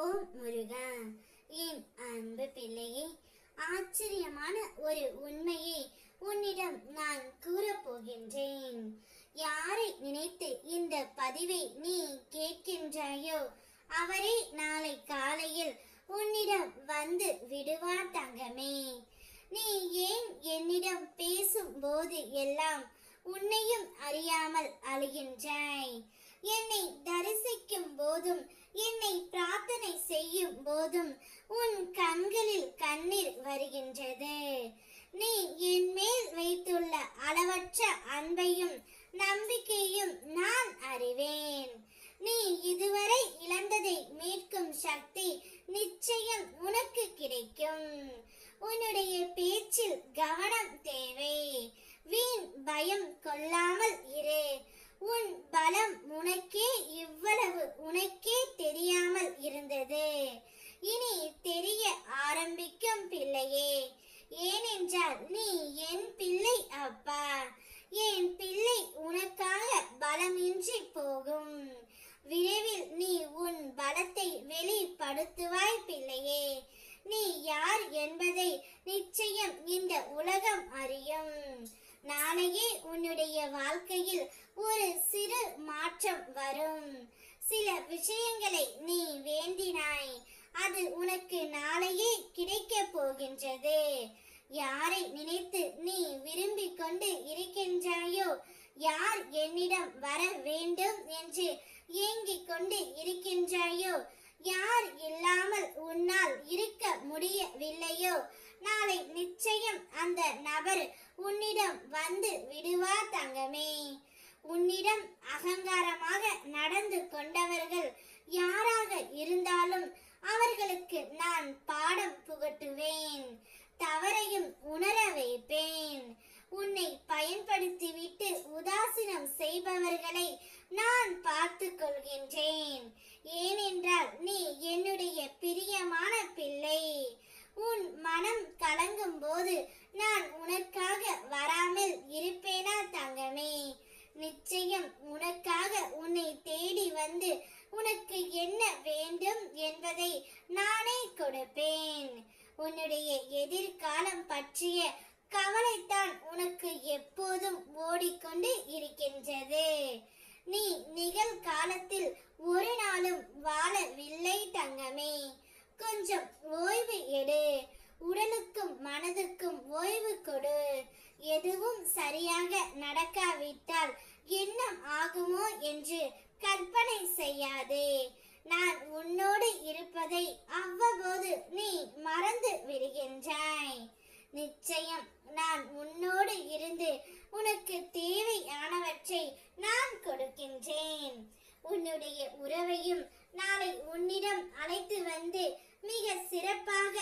ஓம் முருகா. என் அன்பு பிள்ளையே, ஆச்சரியமான ஒரு உண்மையை உன்னிடம் நான் கூறப்போகின்றேன். யாரை நினைத்து இந்த பதிவை நீ கேட்கின்றாயோ அவரே நாளை காலையில் உன்னிடம் வந்து விடுவார் தங்கமே. நீ ஏன் என்னிடம் பேசும் போது எல்லாம் உன்னையும் அறியாமல் அழுகின்றாய்? என்னை தரிசிக்கும் போதும் என்னை பிரார்த்தனை செய்யும் போதும் உன் கண்களில் கண்ணீர் வருகின்றது. நீ என் மேல் வைத்துள்ள அளவற்ற அன்பையும் நம்பிக்கையும் நான் அறிவேன். நீ இதுவரை இழந்ததை மீட்கும் சக்தி நிச்சயம் உனக்கு கிடைக்கும். உன்னுடைய பேச்சில் கவனம் தேவை. வீண் பயம் கொள்ளாமல் இரு. உன் பலம் உனக்கே இவ்வளவு உனக்கே தெரியாமல் இருந்தது. இனி தெரிய ஆரம்பிக்கும் பிள்ளையே. ஏனென்றால் நீ என் பிள்ளை அப்பா. என் பிள்ளை உனக்காக பலமின்றி போகும். விரைவில் நீ உன் பலத்தை வெளிப்படுத்துவாய் பிள்ளையே. நீ யார் என்பதை நிச்சயம் இந்த உலகம் அறியும். நாளையே உன்னுடைய வாழ்க்கையில் ஒரு சிறு மாற்றம் வரும். சில விஷயங்களை நீ வேண்டினாய், அது உனக்கு நாளையே கிடைக்க போகின்றது. யாரை நினைத்து நீ விரும்பிக் கொண்டு இருக்கின்றாயோ, யார் என்னிடம் வர வேண்டும் என்று ஏங்கிக் கொண்டு இருக்கின்றாயோ, யார் இல்லாமல் உன்னால் இருக்க முடியவில்லையோ, நாளை நிச்சயம் அந்த நபர் உன்னிடம் வந்து விடுவார் தங்கமே. உன்னிடம் அகங்காரமாக நடந்து கொண்டவர்கள் யாராக இருந்தாலும் அவர்களுக்கு நான் பாடம் புகட்டுவேன். தவறையும் உணர வைப்பேன். உன்னை பயன்படுத்திவிட்டு உதாசீனம் செய்பவர்களை நான் பார்த்து கொள்கின்றேன். ஏனென்றால் நீ என்னுடைய பிரியமான பிள்ளை. உன் மனம் கலங்கும் போது நான் உனக்காக வராமல் இருப்பேனா தங்கமே? நிச்சயம் உனக்காக உன்னை தேடி வந்து உனக்கு என்ன வேண்டும் என்பதை நானே கொடுப்பேன். உன்னுடைய எதிர்காலம் பற்றிய கவலைத்தான் உனக்கு எப்போதும் ஓடிக்கொண்டு இருக்கின்றது. நீ நிகழ்காலத்தில் ஒரு நாளும் வாழவில்லை தங்கமே. கொஞ்சம் ஓய்வு எடு. உடலுக்கும் மனதுக்கும் ஓய்வு கொடு. எதுவும் சரியாக நடக்காவிட்டால் என்ன ஆகுமோ என்று கற்பனை செய்யாதே. நான் உன்னோடு இருப்பதை அவ்வப்போது நீ மறந்து விடுகின்றாய். நிச்சயம் நான் உன்னோடு இருந்து உனக்கு தேவையானவற்றை நான் கொடுக்கின்றேன். உன்னுடைய உறவையும் நாளை உன்னிடம் அழைத்து வந்து மிக சிறப்பாக